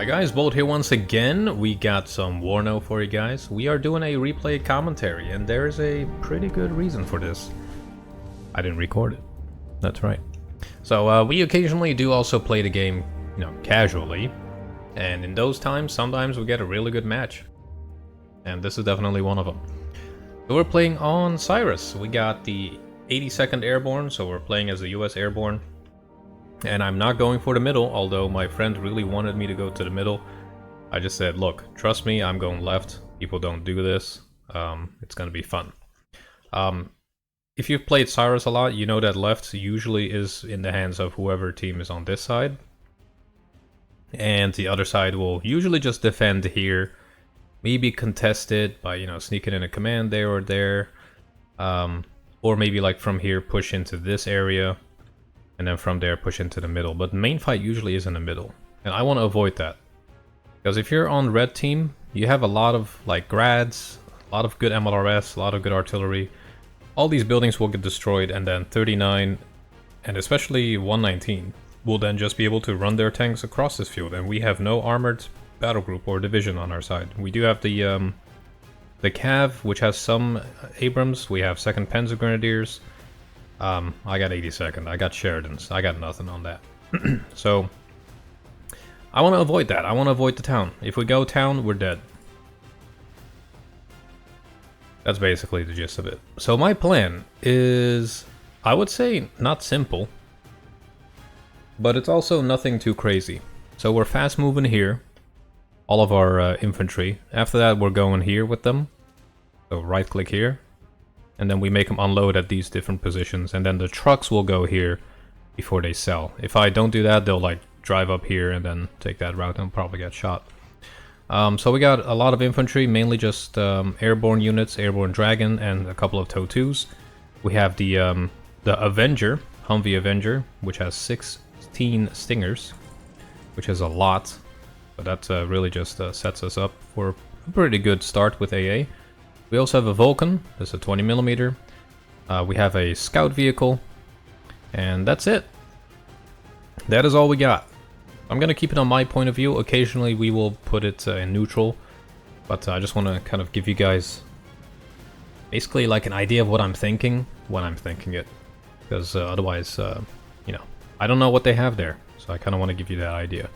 Hi guys, Bolt here once again. We got some WARNO for you guys. We are doing a replay commentary, and there's a pretty good reason for this. I didn't record it. That's right. So we occasionally do also play the game, casually. And in those times, sometimes we get a really good match. And this is definitely one of them. So we're playing on Cyrus. We got the 82nd Airborne, so we're playing as the US Airborne. And I'm not going for the middle, although my friend really wanted me to go to the middle. I just said, look, trust me, I'm going left. People don't do this. It's going to be fun. If you've played Cyrus a lot, you know that left usually is in the hands of whoever team is on this side. And the other side will usually just defend here. Maybe contest it by, sneaking in a command there or there. Or maybe like from here push into this area. And then from there push into the middle. But the main fight usually is in the middle. And I want to avoid that. Because if you're on red team, you have a lot of like grads, a lot of good MLRS, a lot of good artillery. All these buildings will get destroyed, and then 39 and especially 119 will then just be able to run their tanks across this field. And we have no armored battle group or division on our side. We do have the Cav, which has some Abrams. We have 2nd Panzer Grenadiers. I got 82nd, I got Sheridan's, I got nothing on that. So, I want to avoid that, I want to avoid the town. If we go town, we're dead. That's basically the gist of it. So my plan is, I would say, not simple. But it's also nothing too crazy. So we're fast moving here. All of our infantry. After that, we're going here with them. So right click here. And then we make them unload at these different positions, and then the trucks will go here before they sell. If I don't do that, they'll like drive up here and then take that route and probably get shot. So we got a lot of infantry, mainly just airborne units, airborne dragon, and a couple of TOW2s. We have the Avenger, Humvee Avenger, which has 16 stingers, which is a lot, but that really just sets us up for a pretty good start with AA. We also have a Vulcan, that's a 20mm. We have a scout vehicle, and that's it. That is all we got. I'm gonna keep it on my point of view. Occasionally we will put it in neutral, but I just want to kind of give you guys basically like an idea of what I'm thinking when I'm thinking it, because otherwise, I don't know what they have there, so I kind of want to give you that idea,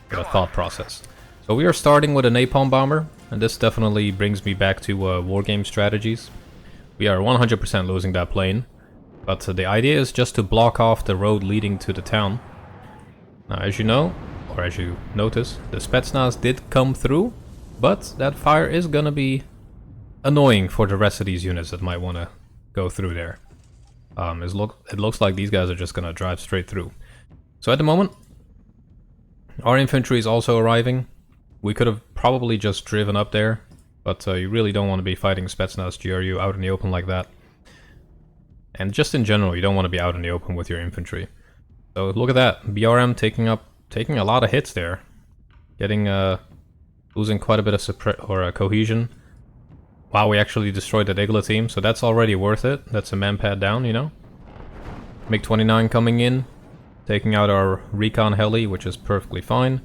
the thought process. So we are starting with a napalm bomber, and this definitely brings me back to war game strategies. We are 100% losing that plane, but the idea is just to block off the road leading to the town. Now, as you know, or as you notice, the Spetsnaz did come through, but that fire is gonna be annoying for the rest of these units that might want to go through there. It looks like these guys are just gonna drive straight through. So at the moment, our infantry is also arriving. We could have probably just driven up there, but you really don't want to be fighting Spetsnaz GRU out in the open like that. And just in general, you don't want to be out in the open with your infantry. So look at that, BRM taking a lot of hits there, losing quite a bit of cohesion. Wow, we actually destroyed that Igla team, so that's already worth it. That's a manpad down, MiG-29 coming in, taking out our recon heli, which is perfectly fine.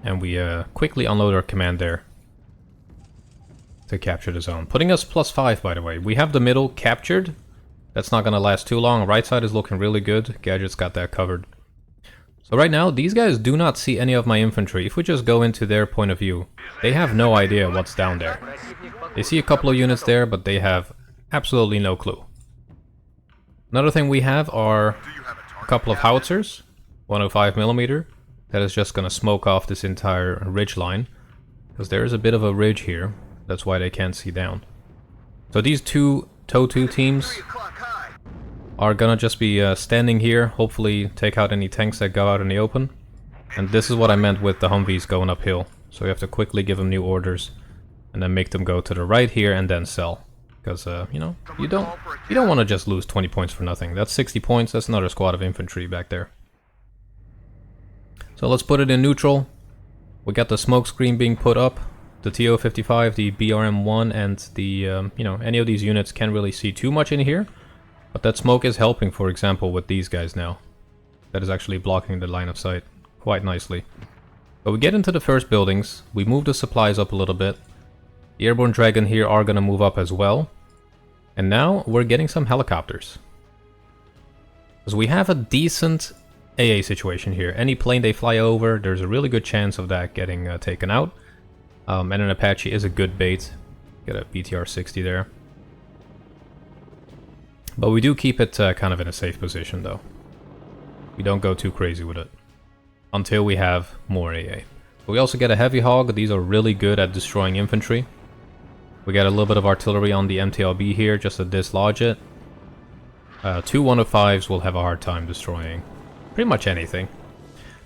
And we quickly unload our command there to capture the zone. Putting us +5, by the way. We have the middle captured. That's not going to last too long. Right side is looking really good. Gadget's got that covered. So right now, these guys do not see any of my infantry. If we just go into their point of view, they have no idea what's down there. They see a couple of units there, but they have absolutely no clue. Another thing we have are a couple of howitzers, 105mm. That is just going to smoke off this entire ridge line, because there is a bit of a ridge here. That's why they can't see down. So these two TOW2 teams are going to just be standing here, hopefully take out any tanks that go out in the open. And this is what I meant with the Humvees going uphill. So you have to quickly give them new orders, and then make them go to the right here and then sell. Because, you don't want to just lose 20 points for nothing. That's 60 points, that's another squad of infantry back there. So let's put it in neutral. We got the smoke screen being put up. The TO-55, the BRM-1, and the, any of these units can't really see too much in here. But that smoke is helping, for example, with these guys now. That is actually blocking the line of sight quite nicely. But we get into the first buildings, we move the supplies up a little bit. The airborne dragon here are gonna move up as well. And now we're getting some helicopters. Because we have a decent AA situation here. Any plane they fly over, there's a really good chance of that getting taken out. And an Apache is a good bait. Get a BTR 60 there. But we do keep it kind of in a safe position though. We don't go too crazy with it. Until we have more AA. But we also get a heavy hog. These are really good at destroying infantry. We got a little bit of artillery on the MTLB here just to dislodge it. 2 105s will have a hard time destroying pretty much anything.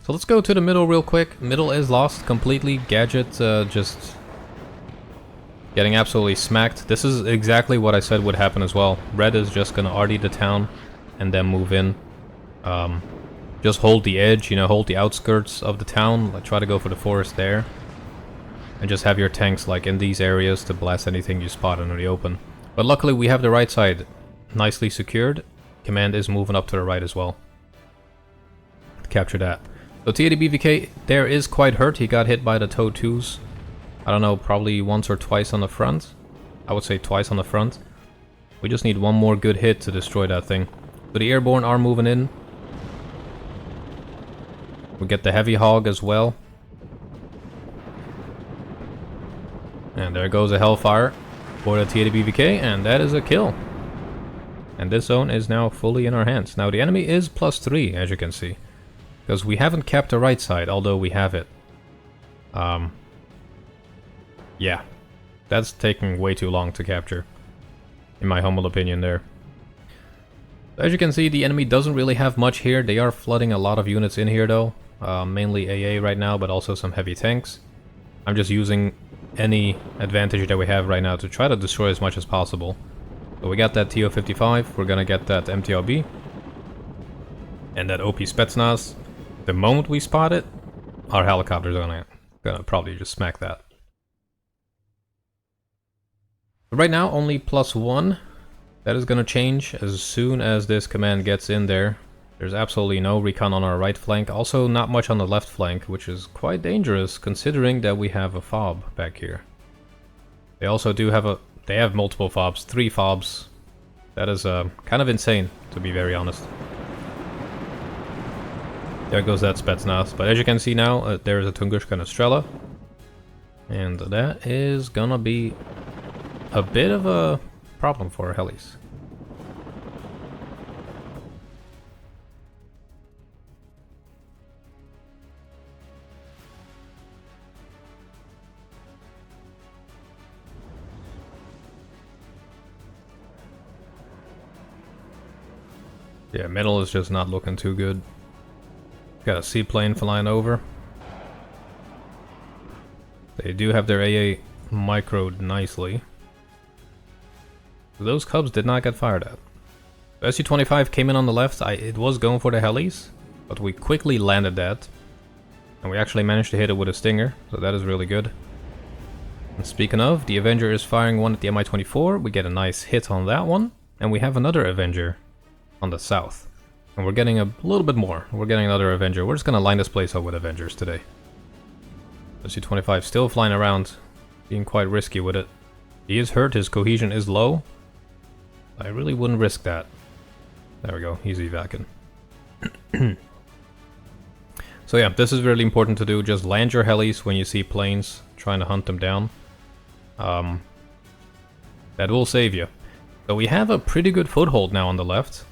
So let's go to the middle real quick. Middle is lost completely. Gadget just getting absolutely smacked. This is exactly what I said would happen as well. Red is just gonna RD the town and then move in. Just hold the edge, you know, hold the outskirts of the town. Like, try to go for the forest there. And just have your tanks like in these areas to blast anything you spot in the open. But luckily we have the right side nicely secured. Command is moving up to the right as well. Capture that. So TADBVK there is quite hurt. He got hit by the TOW 2s. I don't know, probably once or twice on the front. I would say twice on the front. We just need one more good hit to destroy that thing. So the airborne are moving in. We get the heavy hog as well. And there goes a Hellfire for the TADBVK, and that is a kill. And this zone is now fully in our hands. Now the enemy is +3, as you can see. Because we haven't kept the right side, although we have it. Yeah. That's taking way too long to capture. In my humble opinion there. As you can see, the enemy doesn't really have much here. They are flooding a lot of units in here though. Mainly AA right now, but also some heavy tanks. I'm just using any advantage that we have right now to try to destroy as much as possible. So we got that TO-55, we're gonna get that MTLB. And that OP Spetsnaz. The moment we spot it, our helicopters are gonna probably just smack that. But right now, only +1. That is gonna change as soon as this command gets in there. There's absolutely no recon on our right flank. Also, not much on the left flank, which is quite dangerous considering that we have a fob back here. They also do have they have multiple fobs, 3 fobs. That is kind of insane, to be very honest. There goes that Spetsnaz. But as you can see now, there is a Tunguska and a Strela. And that is gonna be a bit of a problem for our helis. Yeah, middle is just not looking too good. Got a seaplane flying over. They do have their AA microed nicely. Those Cubs did not get fired at. SU-25 came in on the left. It was going for the helis, but we quickly landed that. And we actually managed to hit it with a Stinger, so that is really good. And speaking of, the Avenger is firing one at the Mi-24. We get a nice hit on that one. And we have another Avenger on the south. And we're getting a little bit more. We're getting another Avenger. We're just going to line this place up with Avengers today. SU-25 still flying around, being quite risky with it. He is hurt, his cohesion is low. I really wouldn't risk that. There we go, he's evacing. So yeah, this is really important to do. Just land your helis when you see planes trying to hunt them down. That will save you. So we have a pretty good foothold now on the left.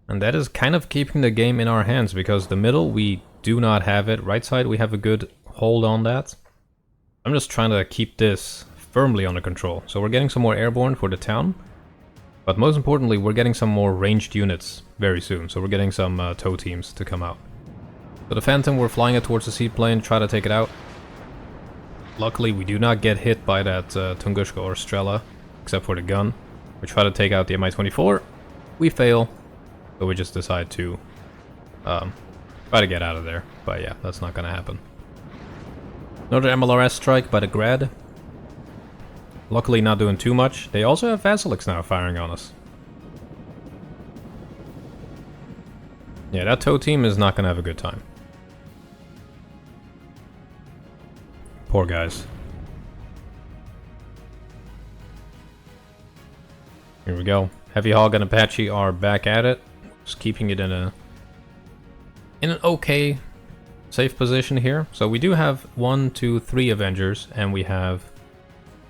And that is kind of keeping the game in our hands, because the middle we do not have it. Right side we have a good hold on that. I'm just trying to keep this firmly under control. So we're getting some more airborne for the town. But most importantly, we're getting some more ranged units very soon. So we're getting some tow teams to come out. So the Phantom, we're flying it towards the seaplane, try to take it out. Luckily, we do not get hit by that Tunguska or Strela, except for the gun. We try to take out the Mi-24. We fail. So we just decide to try to get out of there. But yeah, that's not going to happen. Another MLRS strike by the Grad. Luckily not doing too much. They also have Vasilix now firing on us. Yeah, that tow team is not gonna have a good time. Poor guys. Here we go. Heavy Hog and Apache are back at it. Just keeping it in an okay safe position here. So we do have 1, 2, 3 Avengers, and we have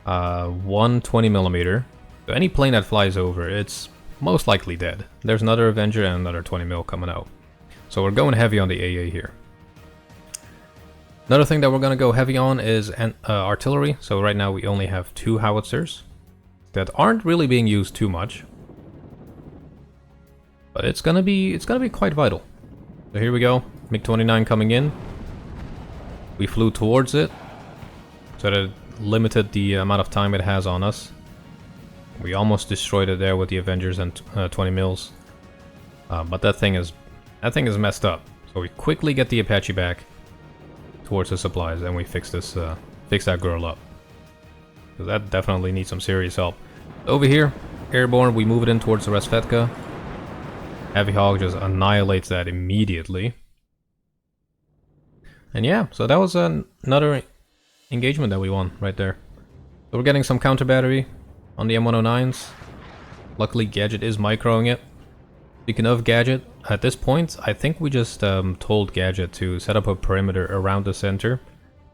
1 20mm. So any plane that flies over, it's most likely dead. There's another Avenger and another 20mm coming out. So we're going heavy on the AA here. Another thing that we're going to go heavy on is artillery. So right now we only have 2 howitzers that aren't really being used too much. But it's gonna be quite vital. So here we go. MiG-29 coming in. We flew towards it, so that it limited the amount of time it has on us. We almost destroyed it there with the Avengers and 20 mils. But that thing is messed up. So we quickly get the Apache back towards the supplies, and we fix that girl up. Because that definitely needs some serious help. Over here, airborne, we move it in towards the Resvetka. Heavy Hog just annihilates that immediately. And yeah, so that was another engagement that we won right there. So we're getting some counter battery on the M109s. Luckily, Gadget is microing it. Speaking of Gadget, at this point, I think we just told Gadget to set up a perimeter around the center.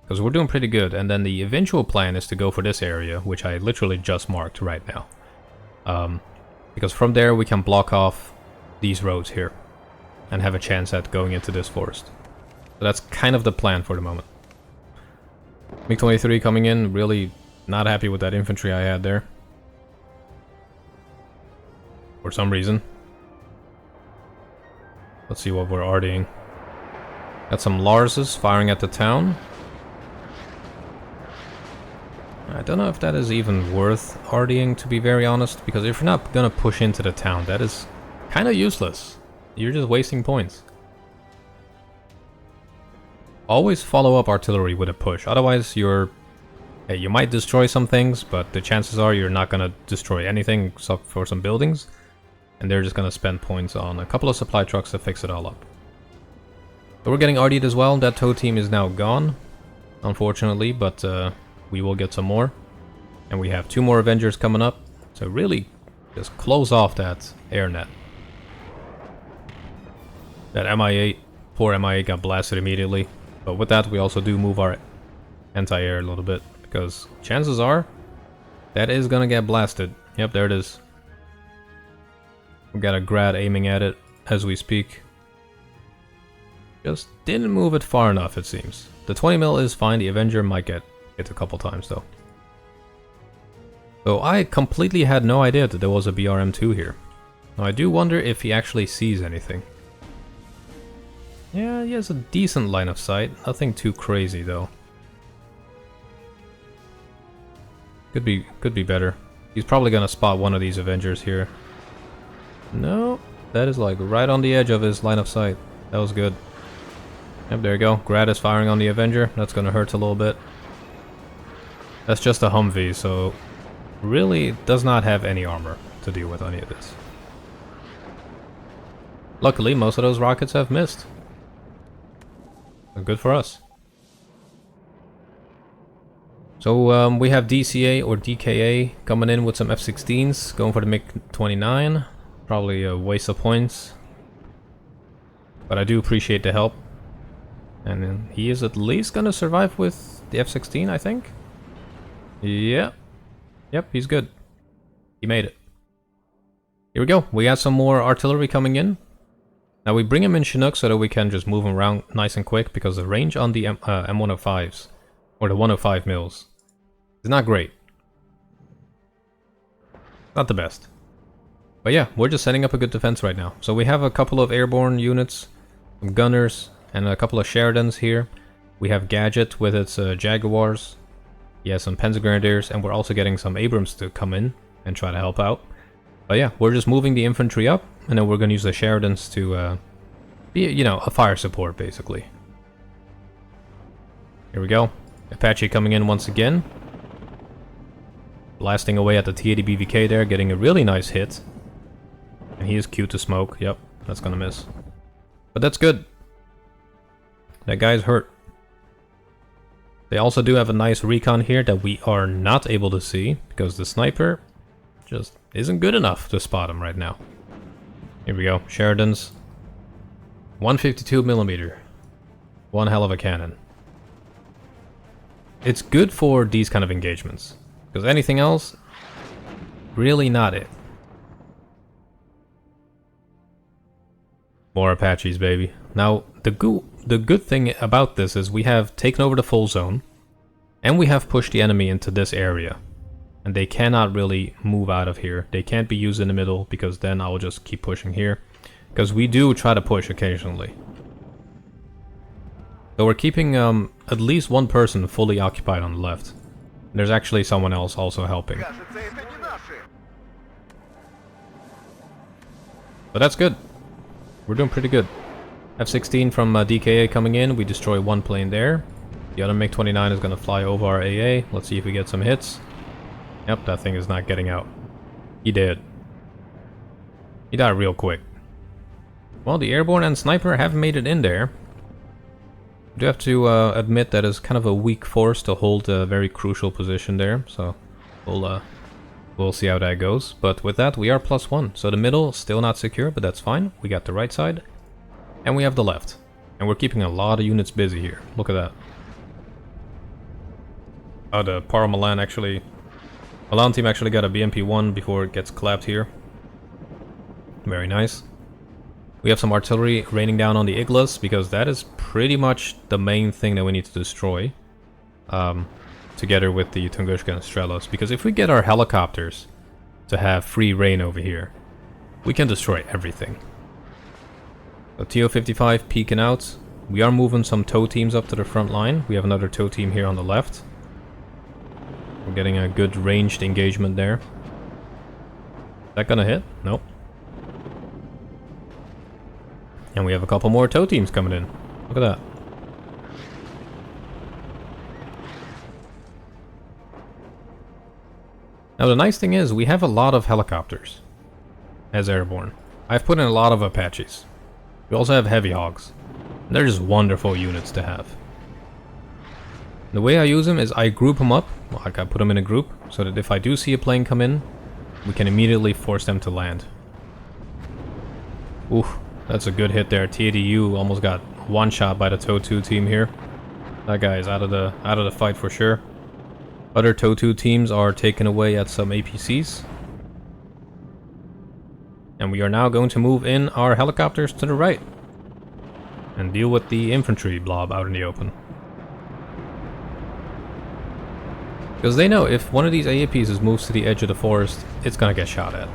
Because we're doing pretty good, and then the eventual plan is to go for this area, which I literally just marked right now. Because from there we can block off these roads here, and have a chance at going into this forest. So that's kind of the plan for the moment. MiG-23 coming in, really not happy with that infantry I had there. For some reason. Let's see what we're RDing. Got some Larses firing at the town. I don't know if that is even worth RDing, to be very honest, because if you're not gonna push into the town, that is kind of useless. You're just wasting points. Always follow up artillery with a push, otherwise hey, you might destroy some things, but the chances are you're not gonna destroy anything except for some buildings, and they're just gonna spend points on a couple of supply trucks to fix it all up. So we're getting RD'd as well. That tow team is now gone, unfortunately, but we will get some more. And we have 2 more Avengers coming up. So really just close off that air net. That MI8, poor MI8 got blasted immediately. But with that we also do move our anti-air a little bit. Because chances are that is gonna get blasted. Yep, there it is. We got a grad aiming at it as we speak. Just didn't move it far enough, it seems. The 20mm is fine, the Avenger might get hit a couple times though. So I completely had no idea that there was a BRM2 here. Now I do wonder if he actually sees anything. Yeah, he has a decent line of sight, nothing too crazy though. Could be better. He's probably gonna spot one of these Avengers here. No, that is like right on the edge of his line of sight. That was good. Yep, there you go. Grad is firing on the Avenger. That's gonna hurt a little bit. That's just a Humvee, so really it does not have any armor to deal with any of this. Luckily, most of those rockets have missed. So good for us. So we have DCA or DKA coming in with some F-16s, going for the MiG-29. Probably a waste of points. But I do appreciate the help. And then he is at least gonna survive with the F-16, I think. Yeah. Yep, he's good. He made it. Here we go. We got some more artillery coming in. Now we bring him in Chinook so that we can just move him around nice and quick, because the range on the M105s, or the 105 mils, is not great. Not the best. But yeah, we're just setting up a good defense right now. So we have a couple of airborne units, some gunners, and a couple of Sheridans here. We have Gadget with its Jaguars. He has some Panzer Grenadiers, and we're also getting some Abrams to come in and try to help out. But yeah, we're just moving the infantry up, and then we're going to use the Sheridans to be, you know, a fire support, basically. Here we go. Apache coming in once again. Blasting away at the T-80 BVK there, getting a really nice hit. And he is cute to smoke. Yep, that's gonna miss. But that's good. That guy's hurt. They also do have a nice recon here that we are not able to see because the sniper just isn't good enough to spot him right now. Here we go. Sheridan's 152mm. One hell of a cannon. It's good for these kind of engagements because anything else, really not it. More Apaches, baby. Now, the good thing about this is we have taken over the full zone, and we have pushed the enemy into this area. And they cannot really move out of here. They can't be used in the middle, because then I will just keep pushing here. Because we do try to push occasionally. So we're keeping at least one person fully occupied on the left. There's actually someone else also helping. But that's good. We're doing pretty good. F-16 from DKA coming in. We destroy one plane there. The other MiG-29 is going to fly over our AA. Let's see if we get some hits. Yep, that thing is not getting out. He did. He died real quick. Well, the airborne and sniper have made it in there. We do have to admit that it's kind of a weak force to hold a very crucial position there. So we'll see how that goes. But with that, we are +1. So the middle, still not secure, but that's fine. We got the right side. And we have the left. And we're keeping a lot of units busy here. Look at that. Oh, the Paro Milan actually... Milan team actually got a BMP-1 before it gets clapped here. Very nice. We have some artillery raining down on the Iglas, because that is pretty much the main thing that we need to destroy. Together with the Tunguska and Strelos. Because if we get our helicopters to have free reign over here, we can destroy everything. So TO-55 peeking out. We are moving some tow teams up to the front line. We have another tow team here on the left. We're getting a good ranged engagement there. Is that gonna hit? Nope. And we have a couple more tow teams coming in. Look at that. Now the nice thing is, we have a lot of helicopters as airborne. I've put in a lot of Apaches. We also have heavy hogs. They're just wonderful units to have. The way I use them is I group them up, like I put them in a group, so that if I do see a plane come in, we can immediately force them to land. Oof, that's a good hit there. TADU almost got one shot by the TOW 2 team here. That guy is out of the fight for sure. Other TOW 2 teams are taken away at some APCs. And we are now going to move in our helicopters to the right. And deal with the infantry blob out in the open. Because they know if one of these AAPs moves to the edge of the forest, it's gonna get shot at.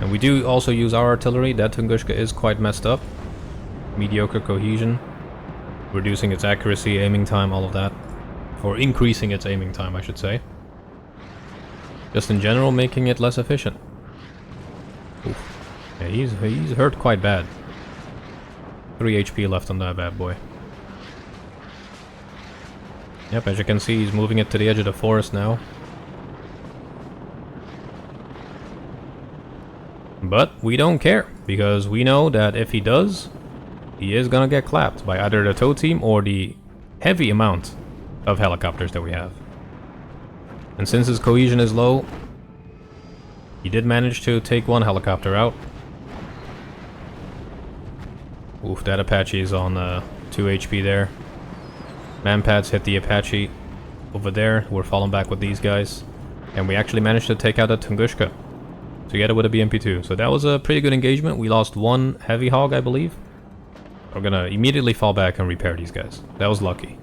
And we do also use our artillery. That Tunguska is quite messed up. Mediocre cohesion. Reducing its accuracy, aiming time, all of that. Or increasing its aiming time, I should say. Just in general, making it less efficient. Oof. Yeah, he's hurt quite bad. 3 HP left on that bad boy. Yep, as you can see, he's moving it to the edge of the forest now. But we don't care, because we know that if he does, he is gonna get clapped by either the tow team or the heavy amount of helicopters that we have. And since his cohesion is low, he did manage to take one helicopter out. Oof, that Apache is on 2 HP there. Manpads hit the Apache over there. We're falling back with these guys. And we actually managed to take out a Tunguska together with a BMP-2. So that was a pretty good engagement. We lost one heavy hog, I believe. We're gonna immediately fall back and repair these guys. That was lucky.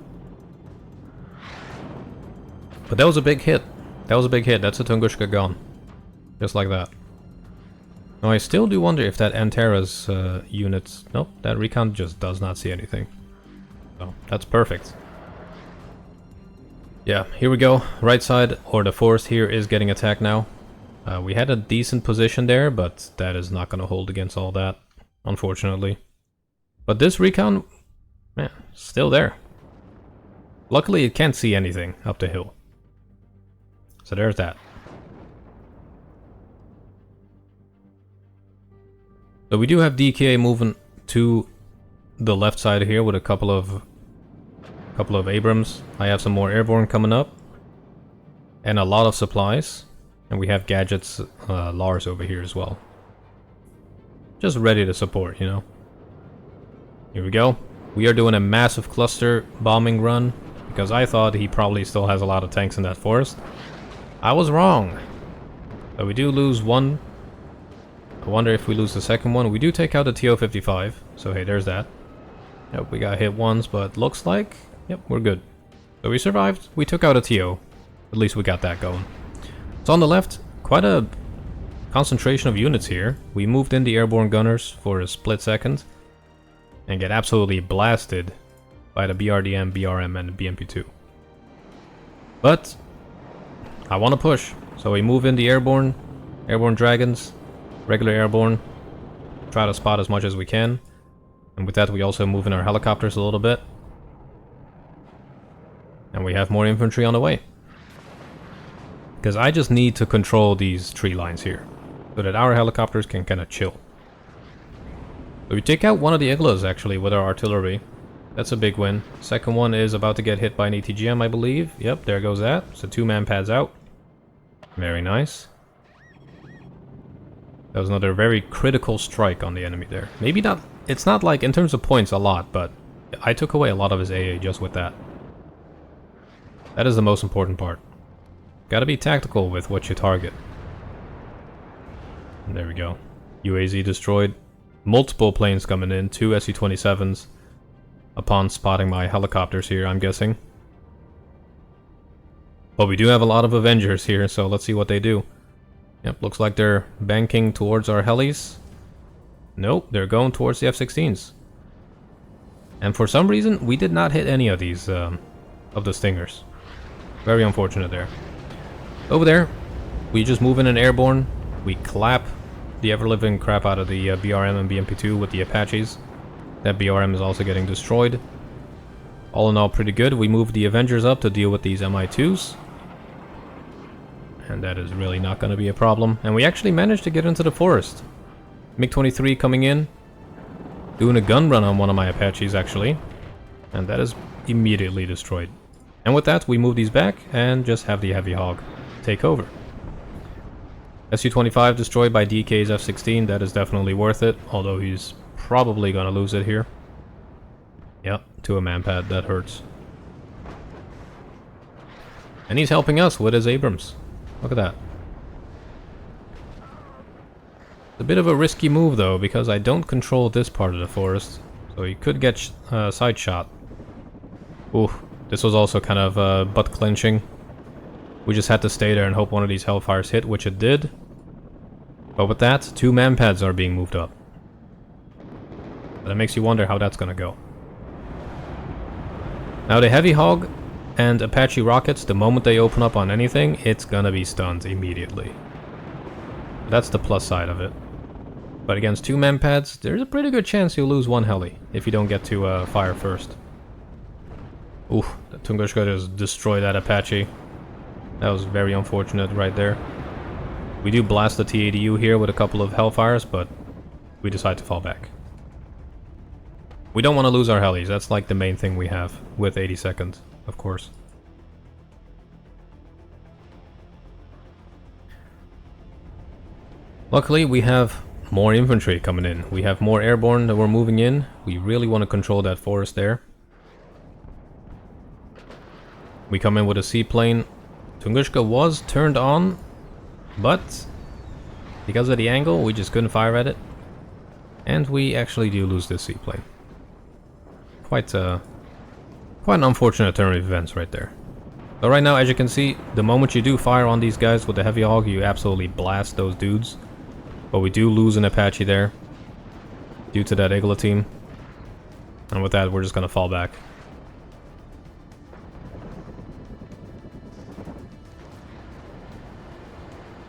But that was a big hit. That was a big hit. That's a Tunguska gone. Just like that. Now I still do wonder if that Antera's units... Nope, that recon just does not see anything. So, that's perfect. Yeah, here we go. Right side, or the forest here, is getting attacked now. We had a decent position there, but that is not going to hold against all that, unfortunately. But this recon, man, still there. Luckily, it can't see anything up the hill. So there's that. So we do have DKA moving to the left side here with a couple of Abrams. I have some more airborne coming up. And a lot of supplies. And we have gadgets, Lars over here as well. Just ready to support, you know. Here we go. We are doing a massive cluster bombing run. Because I thought he probably still has a lot of tanks in that forest. I was wrong. But we do lose one. I wonder if we lose the second one. We do take out the TO-55. So hey, there's that. Yep, we got hit once, but looks like... Yep, we're good. So we survived. We took out a TO. At least we got that going. So on the left, quite a concentration of units here. We moved in the airborne gunners for a split second. And get absolutely blasted by the BRDM, BRM, and the BMP2. But I want to push. So we move in the airborne dragons, regular airborne. Try to spot as much as we can. And with that we also move in our helicopters a little bit. And we have more infantry on the way. Because I just need to control these tree lines here. So that our helicopters can kind of chill. So we take out one of the igloos actually with our artillery. That's a big win. Second one is about to get hit by an ATGM, I believe. Yep, there goes that. So 2 man pads out. Very nice. That was another very critical strike on the enemy there. Maybe not... It's not like, in terms of points, a lot, but I took away a lot of his AA just with that. That is the most important part. Gotta be tactical with what you target. And there we go. UAZ destroyed. Multiple planes coming in. 2 Su-27s. Upon spotting my helicopters here, I'm guessing. But we do have a lot of Avengers here, so let's see what they do. Yep, looks like they're banking towards our helis. Nope, they're going towards the F-16s. And for some reason, we did not hit any of these, of the Stingers. Very unfortunate there. Over there, we just move in an airborne. We clap the ever-living crap out of the BRM and BMP2 with the Apaches. That BRM is also getting destroyed. All in all, pretty good. We move the Avengers up to deal with these Mi-2s. And that is really not going to be a problem. And we actually managed to get into the forest. MiG-23 coming in. Doing a gun run on one of my Apaches, actually. And that is immediately destroyed. And with that, we move these back and just have the Heavy Hog take over. Su-25 destroyed by DK's F-16. That is definitely worth it. Although he's probably going to lose it here. Yep, to a manpad. That hurts. And he's helping us with his Abrams. Look at that. It's a bit of a risky move though, because I don't control this part of the forest. So he could get side shot. Ooh, this was also kind of butt clenching. We just had to stay there and hope one of these Hellfires hit, which it did. But with that, 2 manpads are being moved up. That makes you wonder how that's gonna go. Now the Heavy Hog and Apache rockets, the moment they open up on anything, it's gonna be stunned immediately. That's the plus side of it. But against 2 manpads, there's a pretty good chance you'll lose 1 heli if you don't get to fire first. Ooh, the Tunguska just destroyed that Apache. That was very unfortunate right there. We do blast the T-80U here with a couple of Hellfires, but we decide to fall back. We don't want to lose our helis, that's like the main thing we have, with 82nd, of course. Luckily, we have more infantry coming in. We have more airborne that we're moving in. We really want to control that forest there. We come in with a seaplane. Tunguska was turned on, but because of the angle, we just couldn't fire at it. And we actually do lose this seaplane. Quite an unfortunate turn of events right there. So right now, as you can see, the moment you do fire on these guys with the Heavy Hog, you absolutely blast those dudes. But we do lose an Apache there due to that Igla team. And with that, we're just going to fall back.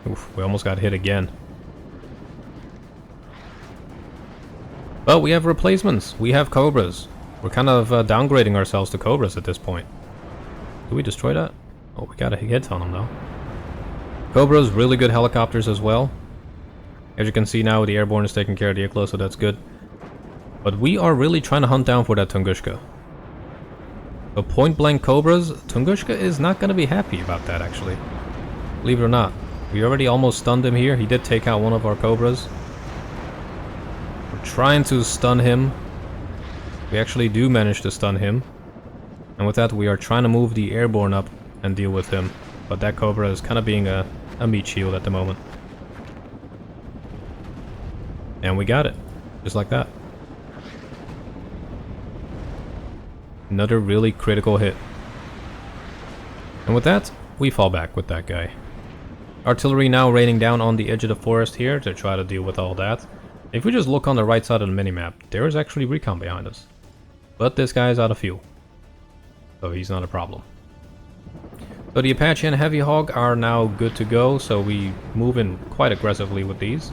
Oof, we almost got hit again. But we have replacements. We have Cobras. We're kind of downgrading ourselves to Cobras at this point. Did we destroy that? Oh, we got a hit on them though. Cobras, really good helicopters as well. As you can see now, the airborne is taking care of the Igla, so that's good. But we are really trying to hunt down for that Tunguska. The point blank Cobras, Tunguska is not going to be happy about that actually. Believe it or not. We already almost stunned him here. He did take out one of our Cobras. We're trying to stun him. We actually do manage to stun him. And with that we are trying to move the airborne up and deal with him. But that Cobra is kind of being a meat shield at the moment. And we got it. Just like that. Another really critical hit. And with that, we fall back with that guy. Artillery now raining down on the edge of the forest here to try to deal with all that. If we just look on the right side of the minimap, there is actually recon behind us. But this guy is out of fuel. So he's not a problem. So the Apache and Heavy Hog are now good to go, so we move in quite aggressively with these.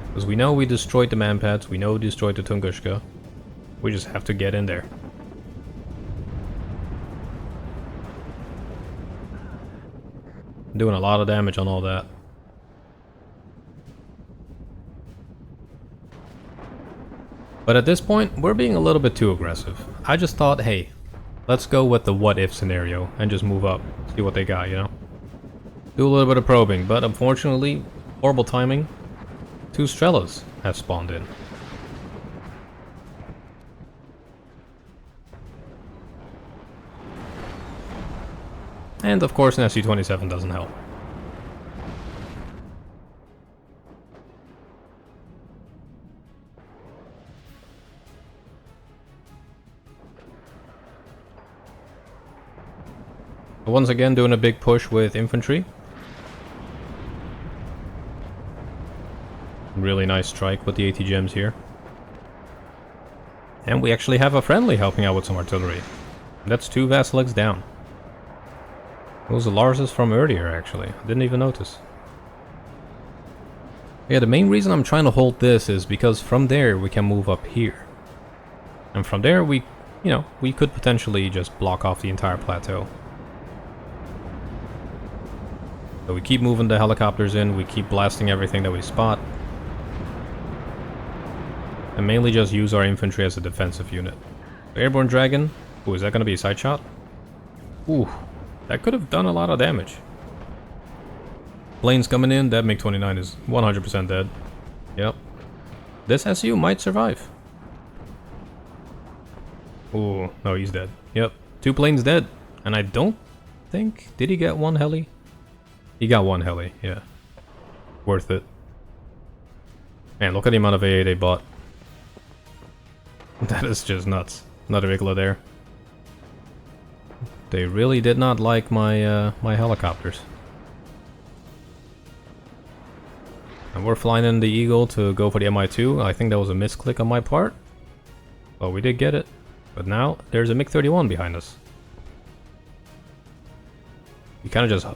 Because we know we destroyed the Manpads, we know we destroyed the Tunguska. We just have to get in there. Doing a lot of damage on all that. But at this point, we're being a little bit too aggressive. I just thought, hey, let's go with the what if scenario and just move up. See what they got, you know? Do a little bit of probing, but unfortunately, horrible timing. 2 Strellas have spawned in. And of course an SU-27 doesn't help. Once again doing a big push with infantry. Really nice strike with the AT gems here. And we actually have a friendly helping out with some artillery. That's 2 Vasiliks down. Those are Lars's from earlier, actually. I didn't even notice. Yeah, the main reason I'm trying to hold this is because from there we can move up here. And from there we, you know, we could potentially just block off the entire plateau. So we keep moving the helicopters in, we keep blasting everything that we spot. And mainly just use our infantry as a defensive unit. The Airborne Dragon, ooh, is that going to be a side shot? Ooh. That could have done a lot of damage. Planes coming in, that MiG-29 is 100% dead. Yep. This SU might survive. Ooh, no, he's dead. Yep, 2 planes dead. And I don't think... Did he get 1 heli? He got 1 heli, yeah. Worth it. Man, look at the amount of AA they bought. That is just nuts. Another Igla there. They really did not like my my helicopters. And we're flying in the Eagle to go for the Mi-2. I think that was a misclick on my part. Well, we did get it. But now, there's a MiG-31 behind us. You kind of just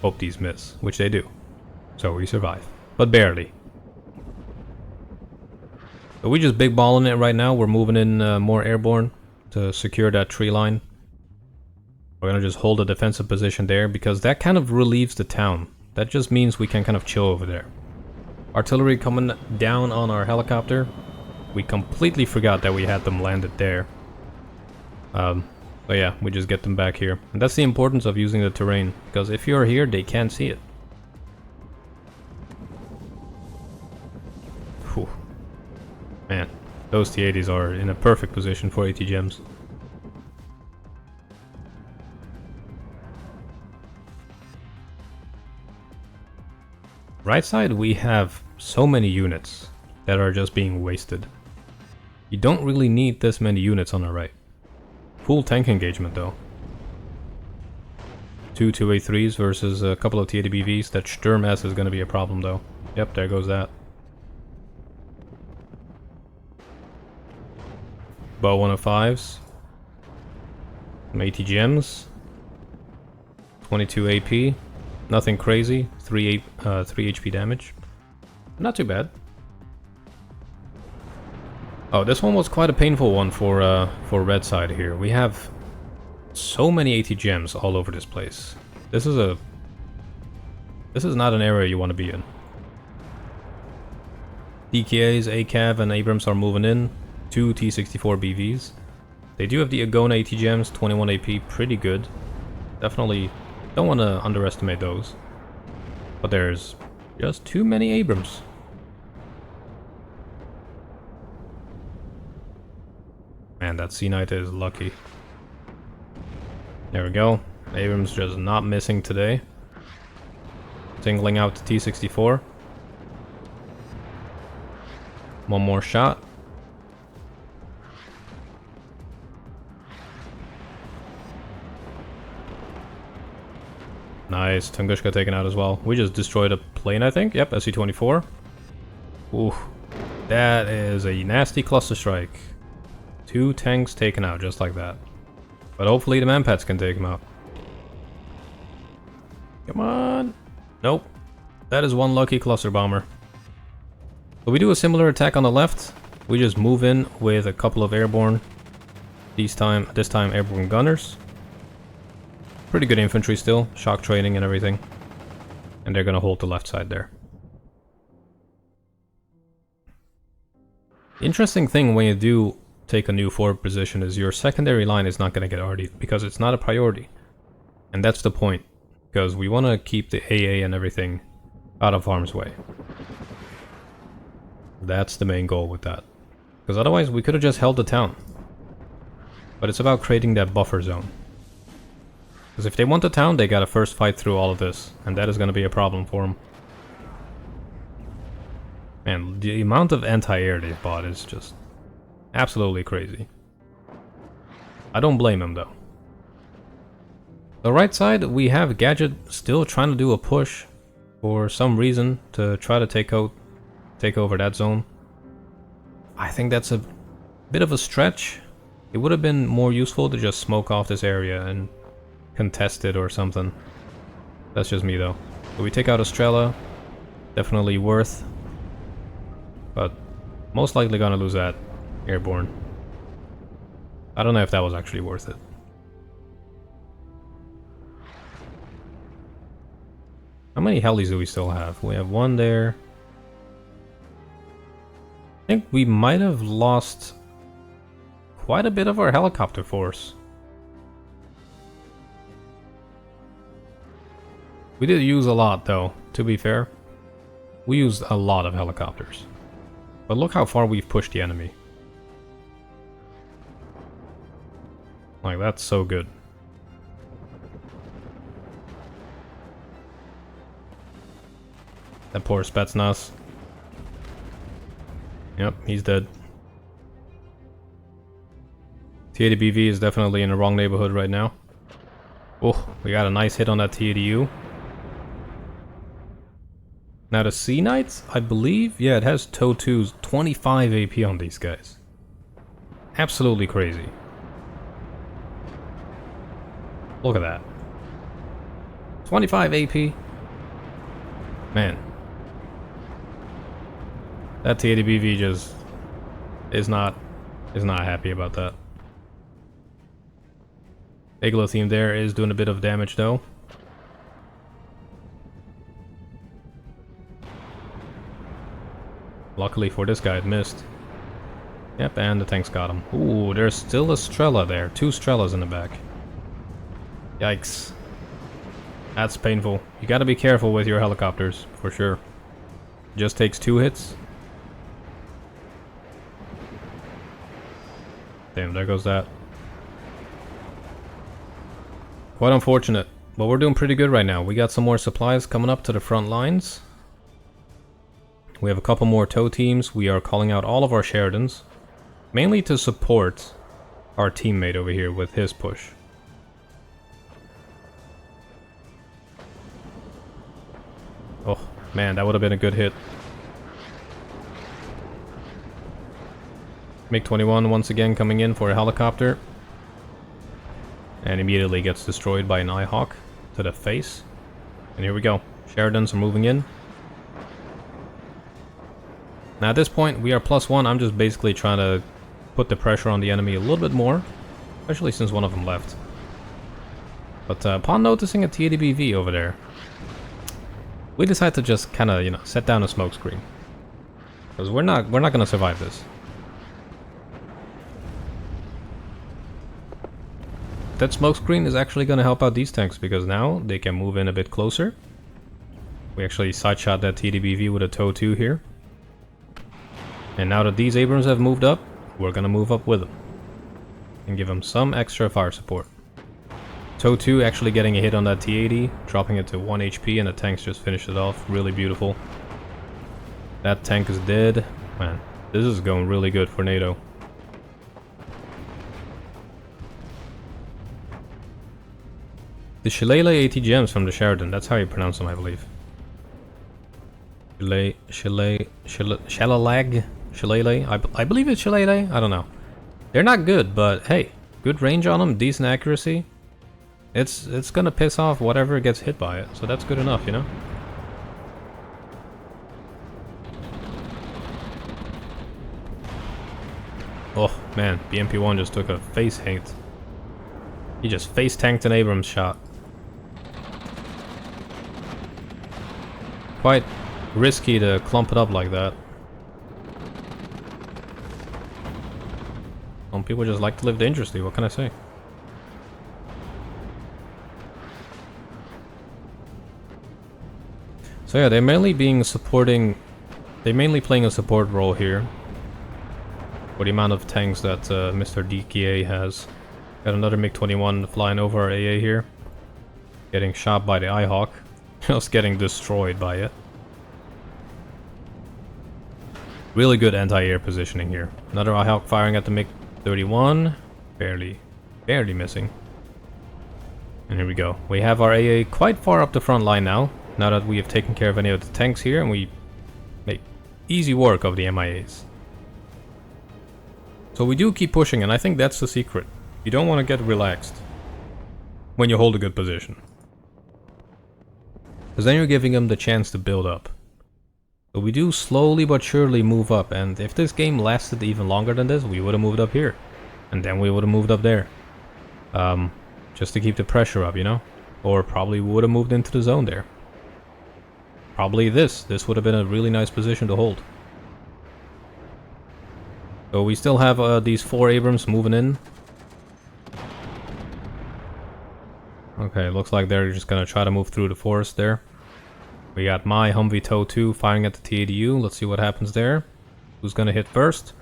hope these miss, which they do. So we survive. But barely. So we just big balling it right now. We're moving in more airborne to secure that tree line. We're gonna just hold a defensive position there because that kind of relieves the town. That just means we can kind of chill over there. Artillery coming down on our helicopter. We completely forgot that we had them landed there. But yeah, we just get them back here. And that's the importance of using the terrain, because if you're here, they can't see it. Whew. Man, those T-80s are in a perfect position for AT gems. Right side, we have so many units that are just being wasted. You don't really need this many units on the right. Full tank engagement though. 2 2A3s versus a couple of T-80BVs. That Sturm S is going to be a problem though. Yep, there goes that. Bow 105s. Some AT gems. 22 AP. Nothing crazy. 3 HP damage. Not too bad. Oh, this one was quite a painful one for red side here. We have so many AT gems all over this place. This is not an area you want to be in. DKAs, ACAV, and Abrams are moving in. 2 T64 BVs. They do have the Agona 80 gems, 21 AP, pretty good. Definitely don't want to underestimate those. But there's just too many Abrams. Man, that Sea Knight is lucky. There we go. Abrams just not missing today. Singling out the T64. One more shot. Nice. Tunguska taken out as well. We just destroyed a plane, I think. Yep, SC-24. Ooh. That is a nasty cluster strike. 2 tanks taken out just like that. But hopefully the manpats can take him out. Come on. Nope. That is one lucky cluster bomber. So we do a similar attack on the left. We just move in with a couple of airborne. This time airborne gunners. Pretty good infantry still. Shock training and everything. And they're gonna hold the left side there. The interesting thing when you do take a new forward position is your secondary line is not gonna get RD'd because it's not a priority. And that's the point. Because we want to keep the AA and everything out of harm's way. That's the main goal with that. Because otherwise we could have just held the town. But it's about creating that buffer zone. Because if they want the town, they gotta first fight through all of this. And that is gonna be a problem for them. Man, the amount of anti-air they've bought is just absolutely crazy. I don't blame them though. The right side, we have Gadget still trying to do a push for some reason to try to take over that zone. I think that's a bit of a stretch. It would have been more useful to just smoke off this area and contest it or something. That's just me though. So we take out Estrella. Definitely worth. But most likely gonna lose that airborne. I don't know if that was actually worth it. How many helis do we still have? We have one there. I think we might have lost quite a bit of our helicopter force. We did use a lot though, to be fair. We used a lot of helicopters. But look how far we've pushed the enemy. Like, that's so good. That poor Spetsnaz. Yep, he's dead. T80BV is definitely in the wrong neighborhood right now. Oh, we got a nice hit on that T80U. Now the Sea Knights, I believe, yeah, it has TOW 2's 25 AP on these guys. Absolutely crazy. Look at that. 25 AP. Man. That T80BV just is not happy about that. Igloo theme there is doing a bit of damage though. Luckily for this guy, it missed. Yep, and the tanks got him. Ooh, there's still a Strela there. 2 Strelas in the back. Yikes. That's painful. You gotta be careful with your helicopters, for sure. Just takes 2 hits. Damn, there goes that. Quite unfortunate, but we're doing pretty good right now. We got some more supplies coming up to the front lines. We have a couple more TOW teams. We are calling out all of our Sheridans, mainly to support our teammate over here with his push. Oh, man, that would have been a good hit. MiG-21 once again coming in for a helicopter. And immediately gets destroyed by an Nighthawk to the face. And here we go. Sheridans are moving in. Now at this point, we are +1. I'm just basically trying to put the pressure on the enemy a little bit more. Especially since one of them left. But upon noticing a T80BV over there, we decided to just kind of, set down a smoke screen. Because we're not going to survive this. that smoke screen is actually going to help out these tanks because now they can move in a bit closer. We actually side shot that TDBV with a TOW 2 here. And now that these Abrams have moved up, we're going to move up with them. And give them some extra fire support. TOW 2 actually getting a hit on that T80, dropping it to 1 HP, and the tanks just finished it off. Really beautiful. That tank is dead. Man, this is going really good for NATO. The Shillelagh 80 gems from the Sheridan, that's how you pronounce them, I believe. Shillelagh, I believe it's Shillelagh, I don't know. They're not good, but hey, good range on them, decent accuracy. It's gonna piss off whatever gets hit by it, so that's good enough, you know? Oh man, BMP1 just took a face hit. He just face tanked an Abrams shot. Quite risky to clump it up like that. Some people just like to live dangerously, what can I say? So yeah, they're mainly playing a support role here. For the amount of tanks that Mr. DKA has. Got another MiG-21 flying over our AA here. Getting shot by the IHawk. Just getting destroyed by it. Really good anti-air positioning here. Another IHawk firing at the MiG-31. Barely missing. And here we go. We have our AA quite far up the front line now. Now that we have taken care of any of the tanks here, and we make easy work of the MIAs. So we do keep pushing, and I think that's the secret. You don't want to get relaxed when you hold a good position. Because then you're giving them the chance to build up. So we do slowly but surely move up, and if this game lasted even longer than this, we would have moved up here. And then we would have moved up there. Just to keep the pressure up, you know? Or probably would have moved into the zone there. Probably this. This would have been a really nice position to hold. So we still have these 4 Abrams moving in. Okay, looks like they're just gonna try to move through the forest there. We got my Humvee TOW 2 firing at the T80U. Let's see what happens there. Who's gonna hit first?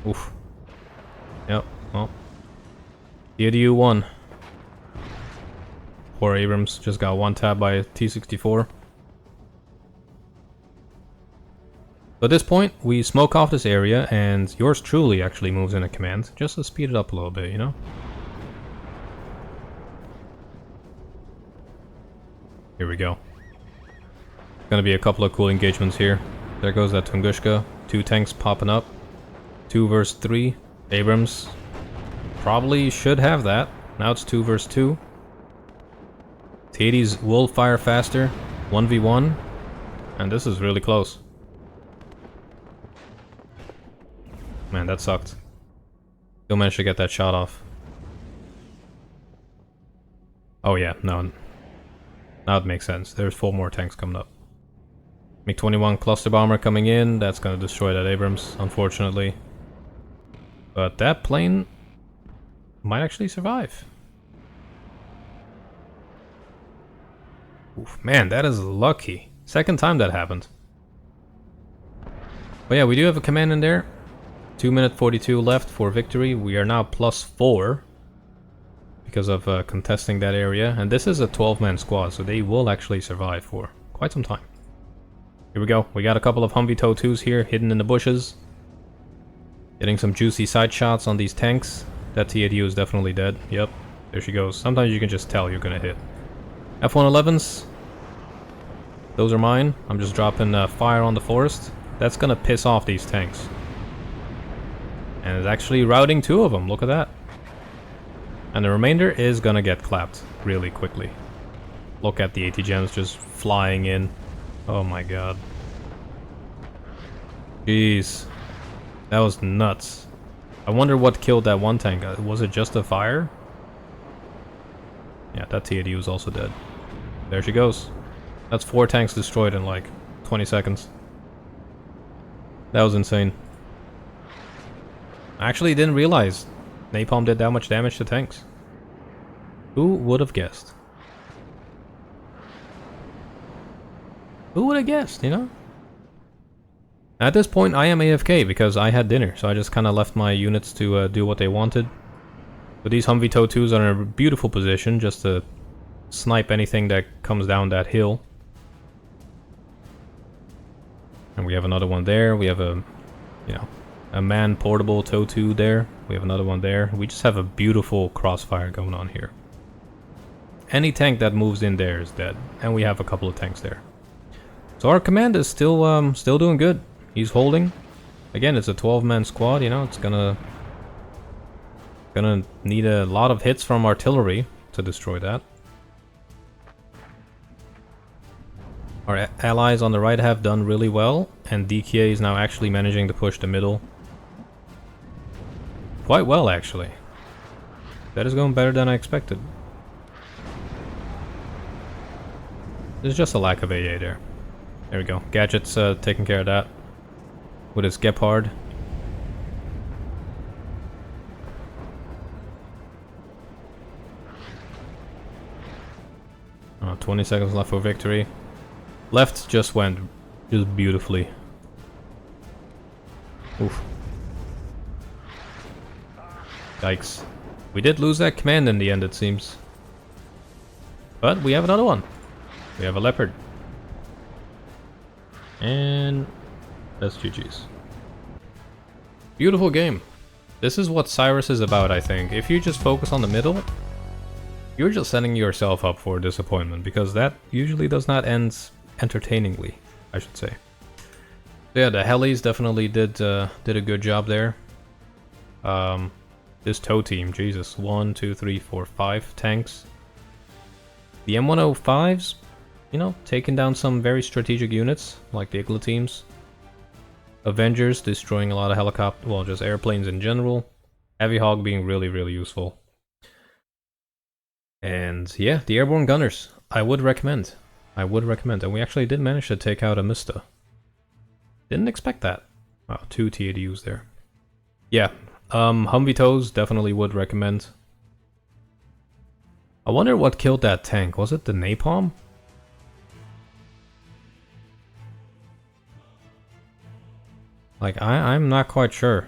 Oof. Yep, well. T80U won. 4 Abrams just got one tapped by a T64. So at this point, we smoke off this area, and yours truly actually moves in a command, just to speed it up a little bit, you know? Here we go. Gonna be a couple of cool engagements here. There goes that Tunguska. 2 tanks popping up. 2 versus 3. Abrams probably should have that. Now it's 2 versus 2. T80s will fire faster. 1v1. And this is really close. Man, that sucked. Still managed to get that shot off. Oh yeah, no. Now it makes sense. There's 4 more tanks coming up. MiG-21 cluster bomber coming in. That's gonna destroy that Abrams, unfortunately. But that plane might actually survive. Oof, man, that is lucky. Second time that happened. But yeah, we do have a command in there. 2 minute 42 left for victory. We are now +4 because of contesting that area. And this is a 12-man squad, so they will actually survive for quite some time. Here we go. We got a couple of Humvee TOW 2s here hidden in the bushes. Getting some juicy side shots on these tanks. That T80U is definitely dead. Yep, there she goes. Sometimes you can just tell you're gonna hit. F-111s. Those are mine. I'm just dropping fire on the forest. That's gonna piss off these tanks. And it's actually routing 2 of them, look at that. And the remainder is gonna get clapped really quickly. Look at the 80 gems just flying in. Oh my god. Jeez. That was nuts. I wonder what killed that one tank. Was it just the fire? Yeah, that T80 was also dead. There she goes. That's 4 tanks destroyed in like 20 seconds. That was insane. I actually didn't realize napalm did that much damage to tanks. Who would have guessed? Who would have guessed, you know? At this point, I am AFK because I had dinner, so I just kind of left my units to do what they wanted. But these Humvee Tow 2s are in a beautiful position just to snipe anything that comes down that hill. And we have another one there. We have a, you know, a man-portable Tow 2 there. We have another one there. We just have a beautiful crossfire going on here. Any tank that moves in there is dead. And we have a couple of tanks there. So our command is still doing good. He's holding. Again, it's a 12-man squad, you know, it's gonna need a lot of hits from artillery to destroy that. Our allies on the right have done really well, and DKA is now actually managing to push the middle. Quite well, actually. That is going better than I expected. There's just a lack of AA there. There we go. Gadget's taking care of that with his Gepard. 20 seconds left for victory. Left just went just beautifully. Oof. Yikes. We did lose that command in the end, it seems. But we have another one. We have a leopard. And that's GG's. Beautiful game. This is what Cyrus is about, I think. If you just focus on the middle, you're just setting yourself up for disappointment, because that usually does not end entertainingly, I should say. So yeah, the helis definitely did a good job there. This tow team, Jesus, 1, 2, 3, 4, 5 tanks. The M105s, you know, taking down some very strategic units, like the Igla teams. Avengers destroying a lot of helicopters, well, just airplanes in general. Heavy Hog being really, really useful. And yeah, the airborne gunners, I would recommend. I would recommend. And we actually did manage to take out a Mista. Didn't expect that. Wow, 2 TADUs there. Yeah, Humvee Tows definitely would recommend. I wonder what killed that tank. Was it the napalm? Like, I'm not quite sure.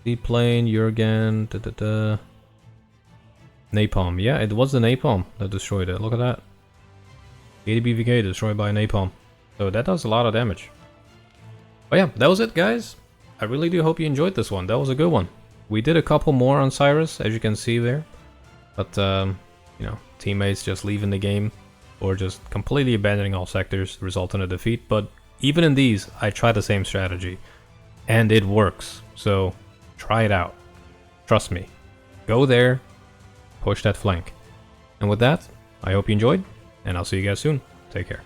Seaplane, Jurgen, napalm. Yeah, it was the napalm that destroyed it. Look at that. 80 BVK destroyed by a napalm. So that does a lot of damage. But yeah, that was it, guys. I really do hope you enjoyed this one. That was a good one. We did a couple more on Cyrus, as you can see there. But, you know, teammates just leaving the game or just completely abandoning all sectors result in a defeat. But even in these, I tried the same strategy. And it works. So, try it out. Trust me. Go there. Push that flank. And with that, I hope you enjoyed. And I'll see you guys soon. Take care.